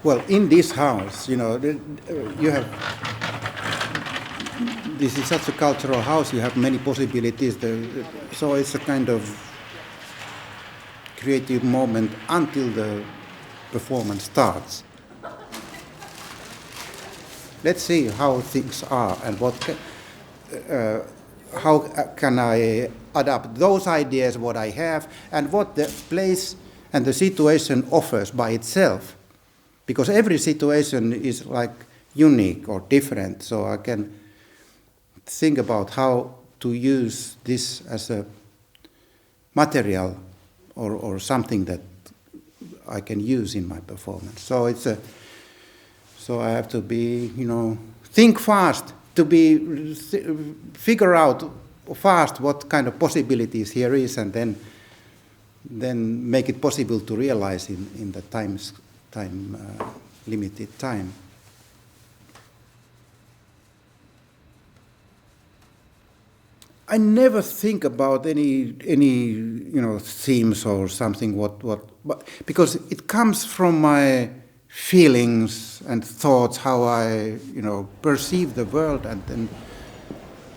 Well, in this house, you have. This is such a cultural house. You have many possibilities. So it's a kind of creative moment until the performance starts. Let's see how things are and how can I adapt those ideas, what I have, and what the place and the situation offers by itself. Because every situation is like unique or different, so I can think about how to use this as a material or something that I can use in my performance. So so I have to be, think fast, figure out fast what kind of possibilities here is, and then make it possible to realize in the limited time. I never think about any themes or something but because it comes from my feelings and thoughts, how I perceive the world, and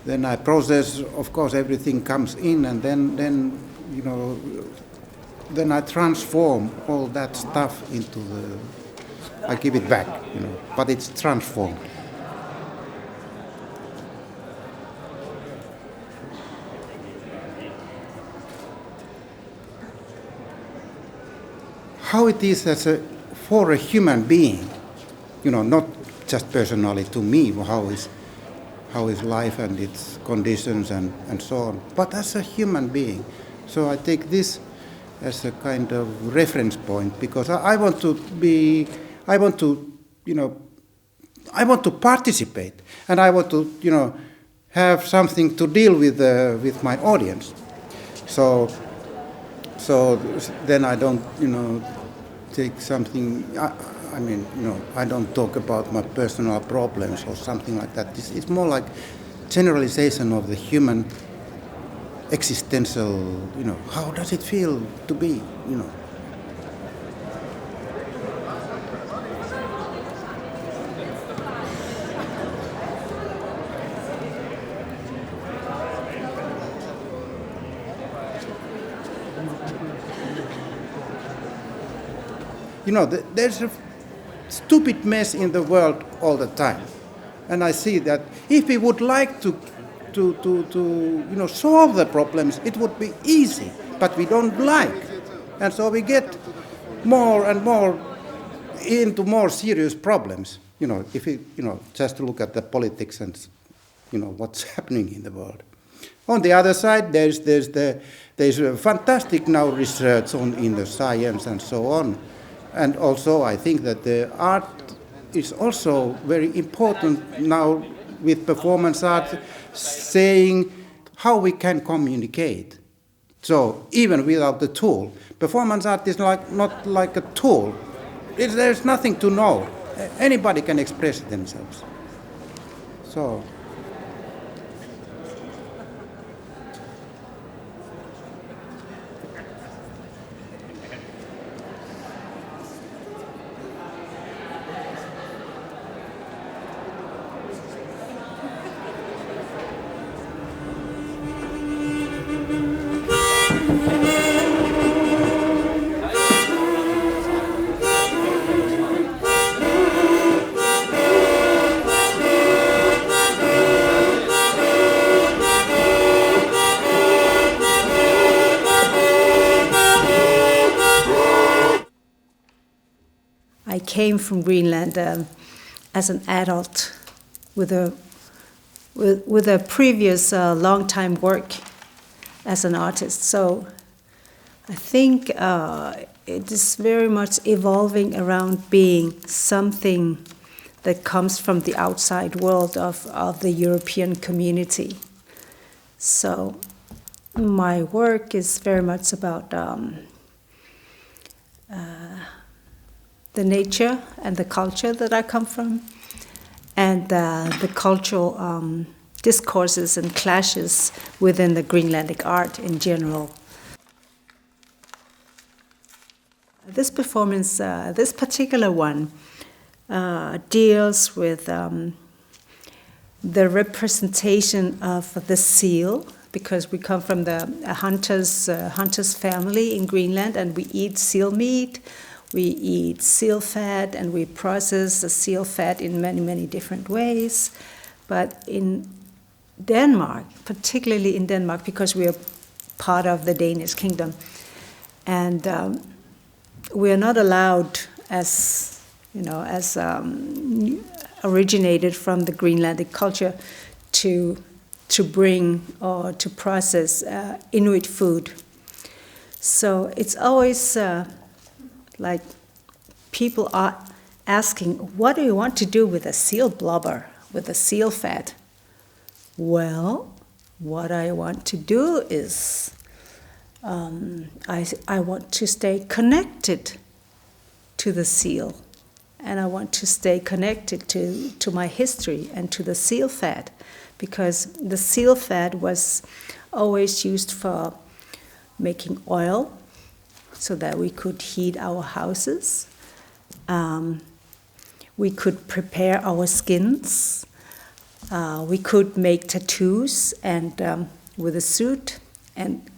then I process. Of course, everything comes in, and then I transform all that stuff into I give it back, but it's transformed. How it is for a human being, not just personally to me, how is life and its conditions and so on, but as a human being. So I take this as a kind of reference point, because I want to participate, and I want to, have something to deal with my audience. So then I don't, take something. I don't talk about my personal problems or something like that. It's more like generalization of the human existential. How does it feel to be? There's a stupid mess in the world all the time, and I see that if we would like to solve the problems, it would be easy, but we don't like, and so we get more and more into more serious problems. If we just look at the politics and what's happening in the world. On the other side, there's a fantastic now research in the science and so on. And also, I think that the art is also very important now with performance art, saying how we can communicate. So even without the tool, performance art is not like a tool. There's nothing to know. Anybody can express themselves. So. I came from Greenland as an adult with a previous long-time work as an artist. So I think it is very much evolving around being something that comes from the outside world of the European community. So my work is very much about the nature and the culture that I come from, and the cultural discourses and clashes within the Greenlandic art in general. This performance, this particular one, deals with the representation of the seal, because we come from the hunters family in Greenland, and we eat seal meat, we eat seal fat, and we process the seal fat in many, many different ways. But in Denmark, particularly in Denmark, because we are part of the Danish kingdom, and we are not allowed, as originated from the Greenlandic culture, to bring or to process Inuit food. So it's always like people are asking, what do you want to do with a seal blubber, with a seal fat? Well, what I want to do is I want to stay connected to the seal, and I want to stay connected to my history and to the seal fat, because the seal fat was always used for making oil so that we could heat our houses. We could prepare our skins. We could make tattoos and with a suit, and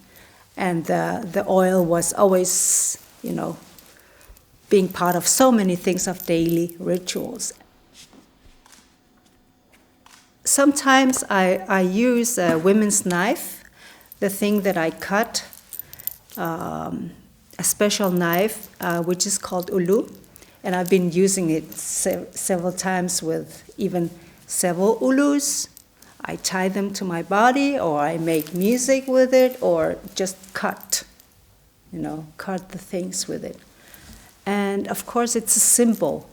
the oil was always, being part of so many things of daily rituals. Sometimes I use a women's knife, the thing that I cut, a special knife which is called ulu, and I've been using it several times with even several ulus. I tie them to my body, or I make music with it, or just cut the things with it. And of course it's a symbol,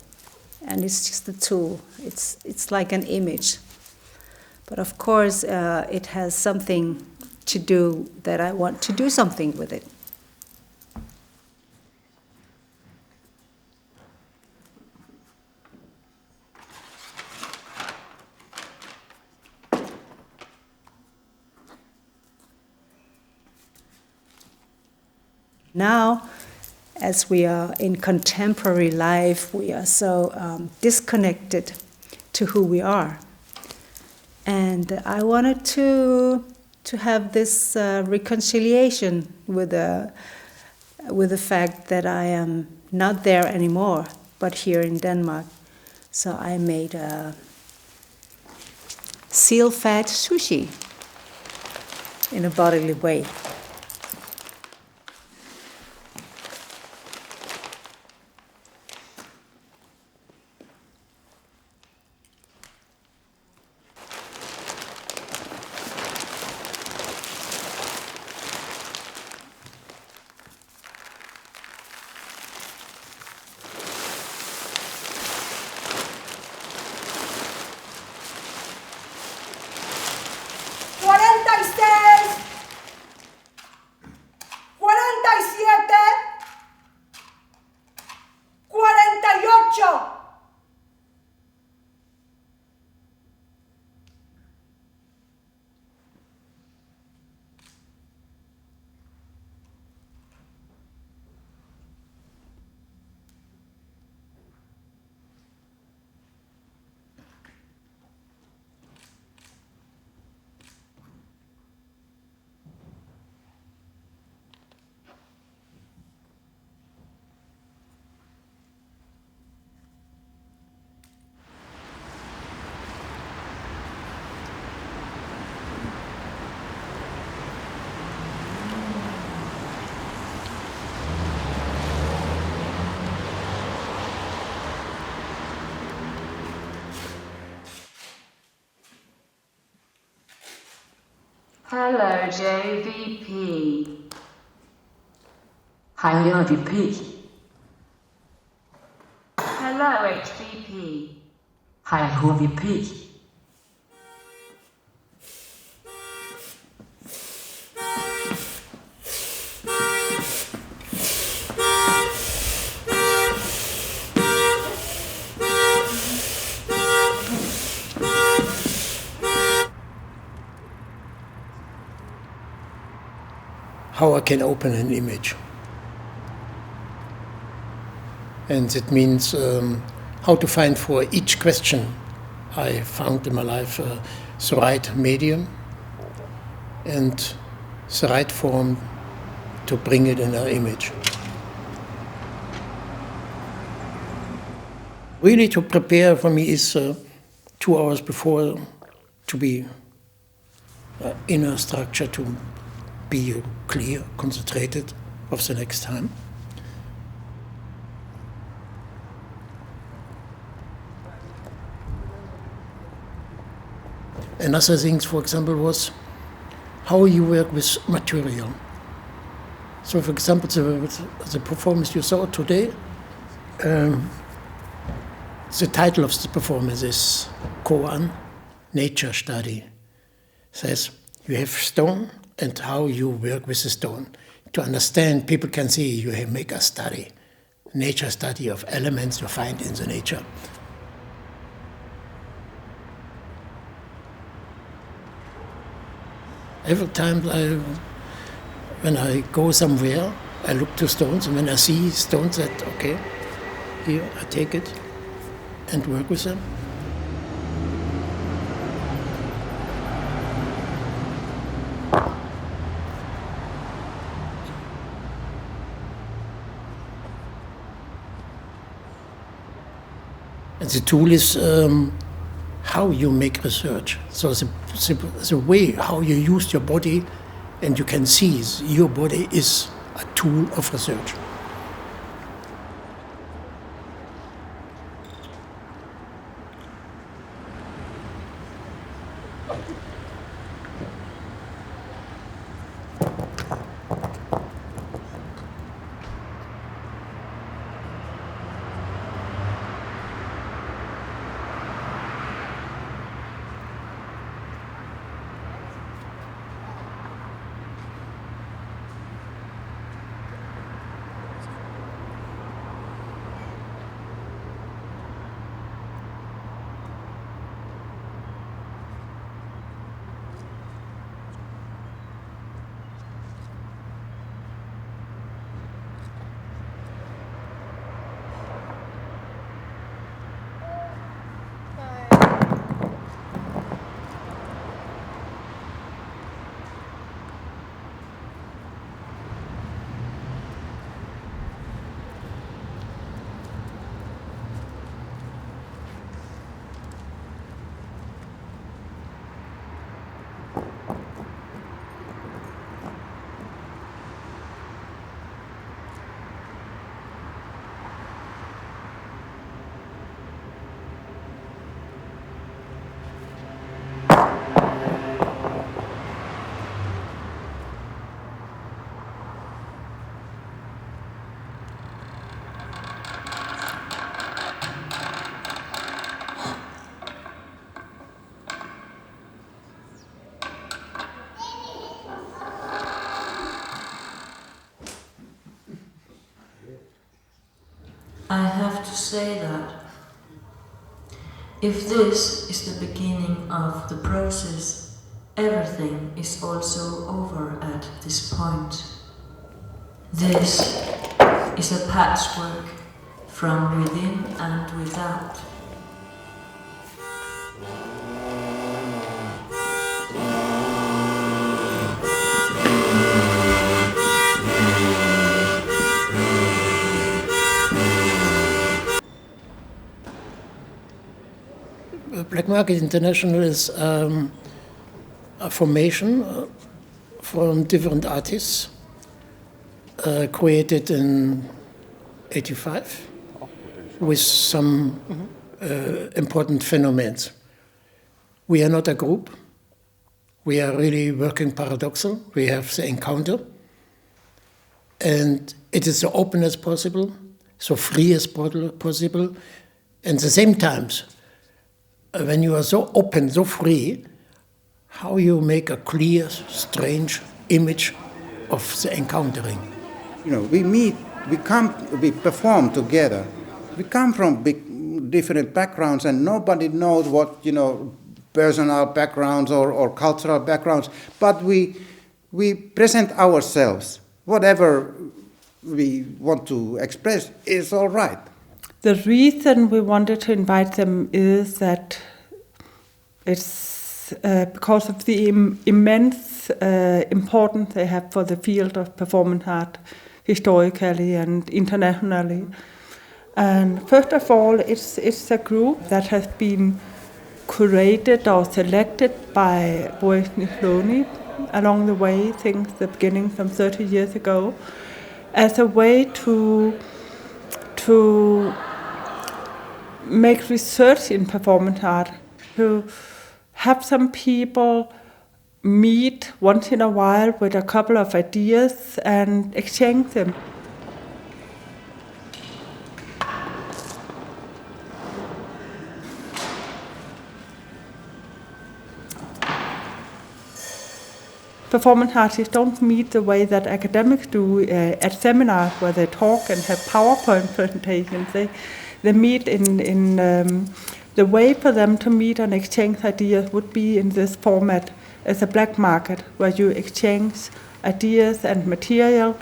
and it's just a tool. It's like an image. But of course it has something to do that I want to do something with it. Now, as we are in contemporary life, we are so disconnected to who we are. And I wanted to have this reconciliation with the fact that I am not there anymore, but here in Denmark. So I made a seal fat sushi in a bodily way. Hello, JVP. Hi, JVP. Hello, HVP. Hi, HVP. How I can open an image. And it means how to find for each question I found in my life the right medium and the right form to bring it in an image. Really to prepare for me is 2 hours before to be inner structure, to be clear, concentrated of the next time. Another thing, for example, was how you work with material. So, for example, the performance you saw today, the title of the performance is Koan, Nature Study. It says you have stone and how you work with the stone. To understand, people can see you make a study, nature study of elements you find in the nature. Every time when I go somewhere, I look to stones, and when I see stones that, okay, here I take it and work with them. And the tool is how you make research. So the way how you use your body, and you can see your body is a tool of research. I have to say that if this is the beginning of the process, everything is also over at this point. This is a patchwork from within and without. Black Market International is a formation from different artists created in '85 with some important phenomena. We are not a group. We are really working paradoxal. We have the encounter. And it is so open as possible, so free as possible. And at the same time, when you are so open, so free, how you make a clear, strange image of the encountering. You know, we meet, we perform together. We come from different backgrounds, and nobody knows what, personal backgrounds or cultural backgrounds, but we present ourselves. Whatever we want to express is all right. The reason we wanted to invite them is that it's because of the immense importance they have for the field of performance art, historically and internationally. And first of all, it's a group that has been curated or selected by Wojtek along the way since the beginning, some 30 years ago, as a way to make research in performance art, to have some people meet once in a while with a couple of ideas and exchange them. Performance artists don't meet the way that academics do at seminars where they talk and have PowerPoint presentations. They meet in the way for them to meet and exchange ideas would be in this format as a black market, where you exchange ideas and material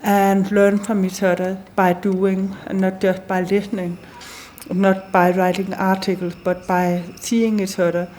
and learn from each other by doing and not just by listening, not by writing articles, but by seeing each other.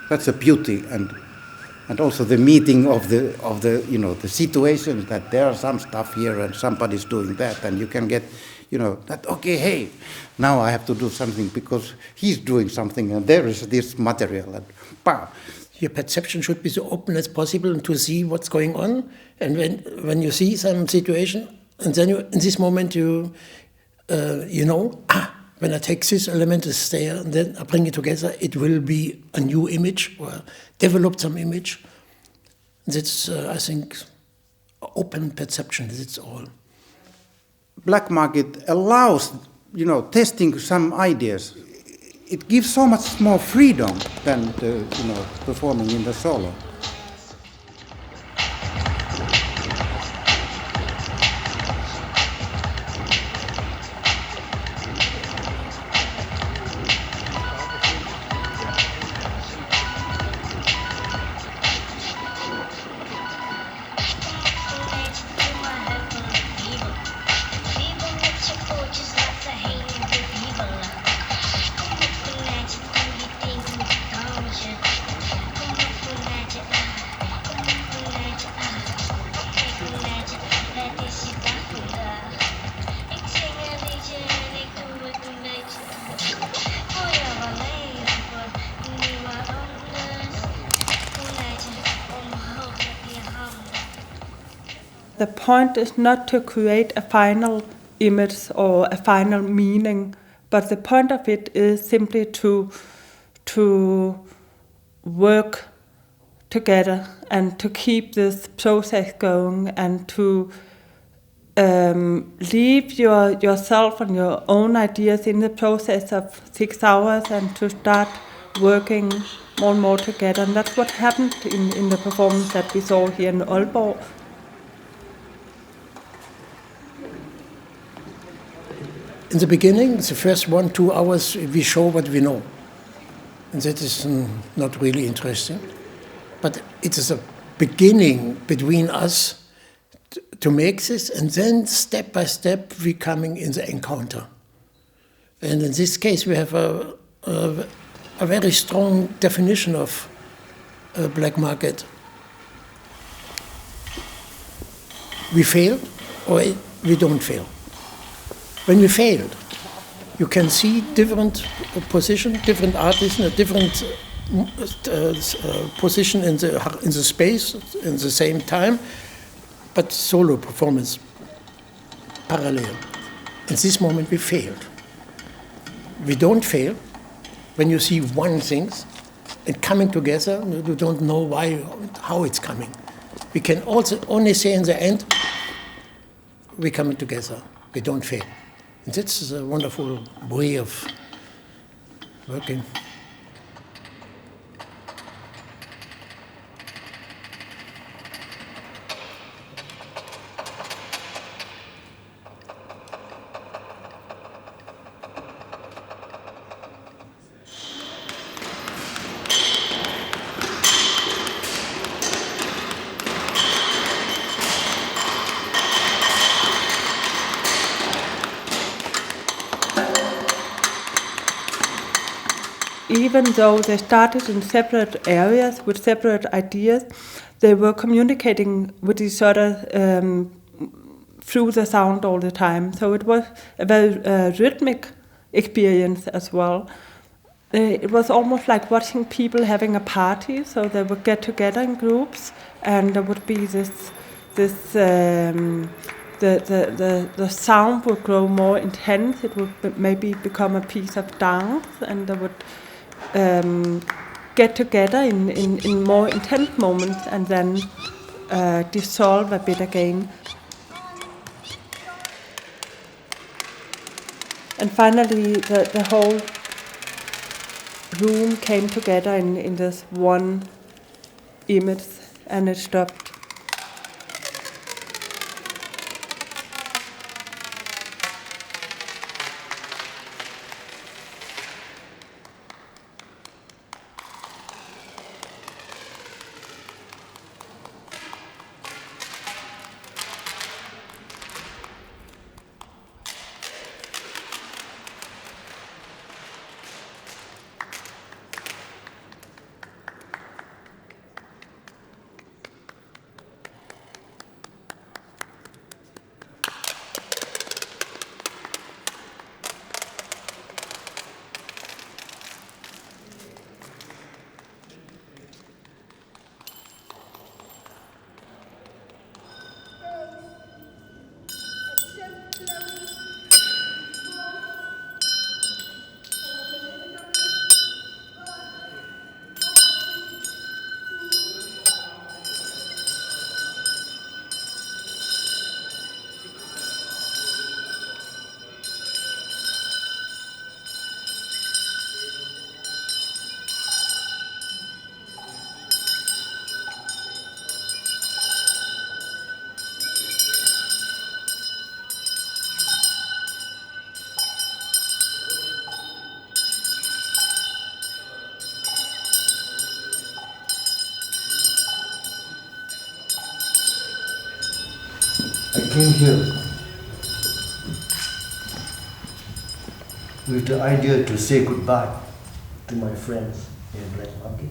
That's the beauty, and also the meeting of the you know, the situation that there are some stuff here and somebody's doing that, and you can get, you know, that, okay, hey, now I have to do something because he's doing something and there is this material, and bam. Your perception should be so open as possible to see what's going on, and when you see some situation, and then you, in this moment you know, when I take this element is there, and then I bring it together, it will be a new image or develop some image. That's, I think, open perception, that's all. Black market allows, you know, testing some ideas. It gives so much more freedom than you know, performing in the solo. The point is not to create a final image or a final meaning, but the point of it is simply to work together and to keep this process going and to leave yourself and your own ideas in the process of 6 hours and to start working more and more together. And that's what happened in the performance that we saw here in Aalborg. In the beginning, the first 1-2 hours, we show what we know. And that is not really interesting. But it is a beginning between us to make this, and then step by step we coming in the encounter. And in this case, we have a very strong definition of black market. We fail or we don't fail. When we failed, you can see different position, different artists in a different position in the space in the same time, but solo performance parallel. In this moment, we failed. We don't fail when you see one thing and coming together. You don't know why, how it's coming. We can also only say in the end, we're coming together. We don't fail. And that's a wonderful way of working. even though they started in separate areas with separate ideas, they were communicating with each other through the sound all the time. So it was a very rhythmic experience as well. It was almost like watching people having a party. So they would get together in groups, and there would be the sound would grow more intense. It would maybe become a piece of dance, and they would get together in more intense moments, and then dissolve a bit again. And finally, the whole room came together in this one image, and it stopped. I came here with the idea to say goodbye to my friends in Black Market,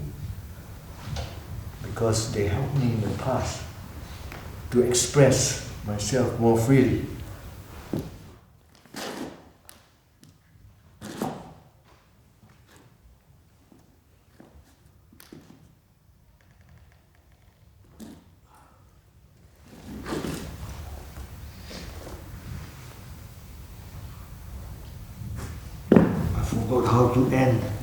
because they helped me in the past to express myself more freely. I forgot how to end.